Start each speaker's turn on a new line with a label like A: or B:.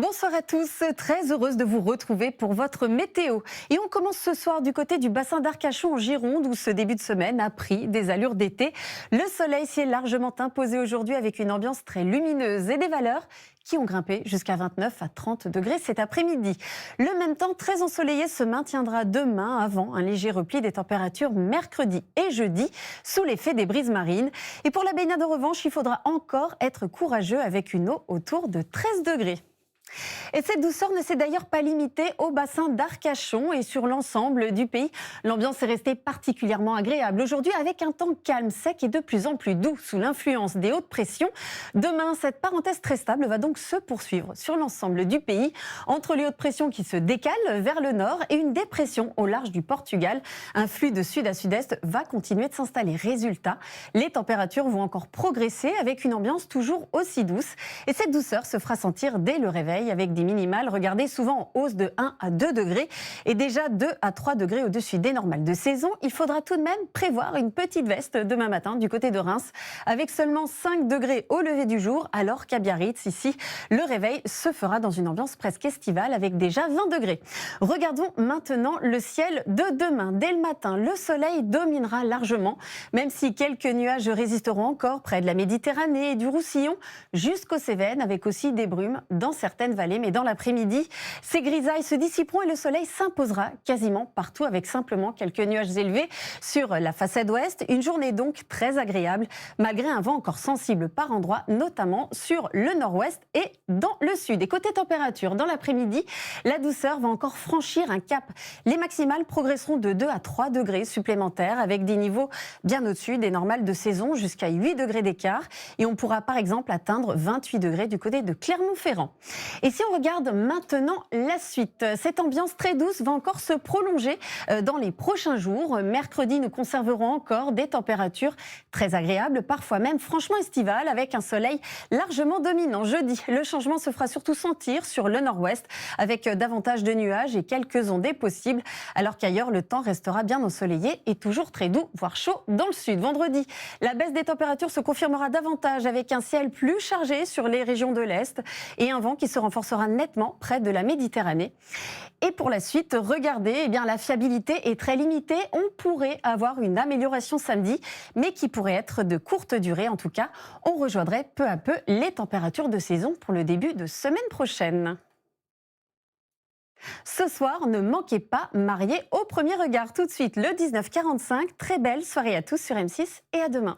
A: Bonsoir à tous, très heureuse de vous retrouver pour votre météo. Et on commence ce soir du côté du bassin d'Arcachon en Gironde où ce début de semaine a pris des allures d'été. Le soleil s'y est largement imposé aujourd'hui avec une ambiance très lumineuse et des valeurs qui ont grimpé jusqu'à 29 à 30 degrés cet après-midi. Le même temps très ensoleillé se maintiendra demain avant un léger repli des températures mercredi et jeudi sous l'effet des brises marines. Et pour la baignade en revanche, il faudra encore être courageux avec une eau autour de 13 degrés. Et cette douceur ne s'est d'ailleurs pas limitée au bassin d'Arcachon et sur l'ensemble du pays. L'ambiance est restée particulièrement agréable aujourd'hui avec un temps calme, sec et de plus en plus doux sous l'influence des hautes pressions. Demain, cette parenthèse très stable va donc se poursuivre sur l'ensemble du pays entre les hautes pressions qui se décalent vers le nord et une dépression au large du Portugal. Un flux de sud à sud-est va continuer de s'installer. Résultat, les températures vont encore progresser avec une ambiance toujours aussi douce. Et cette douceur se fera sentir dès le réveil avec des minimales, regardez, souvent en hausse de 1 à 2 degrés et déjà 2 à 3 degrés au-dessus des normales de saison. Il faudra tout de même prévoir une petite veste demain matin du côté de Reims avec seulement 5 degrés au lever du jour alors qu'à Biarritz, ici, le réveil se fera dans une ambiance presque estivale avec déjà 20 degrés. Regardons maintenant le ciel de demain. Dès le matin, le soleil dominera largement, même si quelques nuages résisteront encore près de la Méditerranée et du Roussillon jusqu'aux Cévennes avec aussi des brumes dans certaines vallées. Mais dans l'après-midi, ces grisailles se dissiperont et le soleil s'imposera quasiment partout avec simplement quelques nuages élevés sur la façade ouest. Une journée donc très agréable malgré un vent encore sensible par endroits, notamment sur le nord-ouest et dans le sud. Et côté température, dans l'après-midi, la douceur va encore franchir un cap. Les maximales progresseront de 2 à 3 degrés supplémentaires avec des niveaux bien au-dessus des normales de saison jusqu'à 8 degrés d'écart. Et on pourra par exemple atteindre 28 degrés du côté de Clermont-Ferrand. Et si on regarde maintenant la suite, cette ambiance très douce va encore se prolonger dans les prochains jours. Mercredi, nous conserverons encore des températures très agréables, parfois même franchement estivales, avec un soleil largement dominant. Jeudi, le changement se fera surtout sentir sur le nord-ouest, avec davantage de nuages et quelques ondées possibles, alors qu'ailleurs, le temps restera bien ensoleillé et toujours très doux, voire chaud dans le sud. Vendredi, la baisse des températures se confirmera davantage, avec un ciel plus chargé sur les régions de l'Est et un vent qui se renforcera nettement près de la Méditerranée. Et pour la suite, regardez, la fiabilité est très limitée. On pourrait avoir une amélioration samedi, mais qui pourrait être de courte durée. En tout cas, on rejoindrait peu à peu les températures de saison pour le début de semaine prochaine. Ce soir, ne manquez pas Mariés au premier regard. Tout de suite, le 19h45. Très belle soirée à tous sur M6 et à demain.